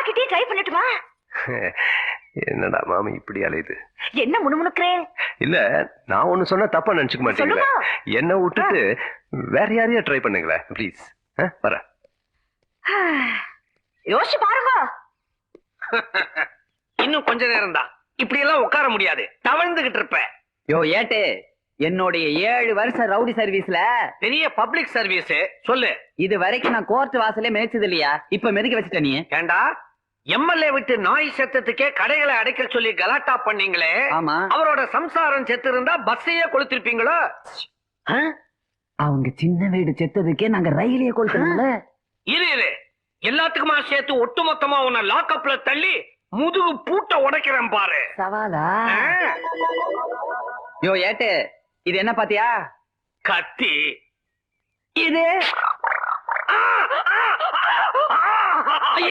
யார்கிட்டயும் ட்ரை பண்ணட்டுமா? என்னடா மாமி இப்படி அலையுது? என்ன முணுமுணுக்கிறேன்? இல்ல, நான் ஒண்ணு சொன்னா தப்பா நினைச்சுக்க மாட்டீங்களா? என்ன விட்டுட்டு வேற யாரையா ட்ரை பண்ணுங்களேன் ப்ளீஸ். வர யோசிச்சு பாருங்க. இன்னும் கொஞ்ச நேரம் தான், இப்படி எல்லாம் உட்கார முடியாது, தவழ்ந்துகிட்டு இருப்ப. யோ ஏட்டு, என்னுடைய 7 வருஷம் ரவுடி சர்வீஸ்ல பெரிய பப்ளிக் சர்வீஸ் சொல்லு. இது வரைக்கும் நான் கோர்ட் வாசலே மேய்ச்சது இல்லையா? இப்ப மெதுக்க வச்சுட்ட நீ. ஏண்டா, எம்எல்ஏ விட்டு நாய் செத்ததுக்கே கடைகளை அடைக்க சொல்லி கலாட்டா பண்ணீங்களே, ஆமா. அவரோட சம்சாரம் செத்து இருந்தா பஸ்ஸையே கொளுத்திருப்பீங்களோ? அவங்க சின்ன வீடு செத்ததுக்கே நாங்க ரயிலே கொளுத்தணும்ல. இரு, எல்லாத்துக்குமா சேர்த்து ஒட்டுமொத்தமா உன்னை லாக்அப்ல தள்ளி முதுகு பூட்ட உடைக்கிறேன் பாரு. சவாலா? யோ ஏட்டு, இது என்ன பாத்தியா? கத்தி. இது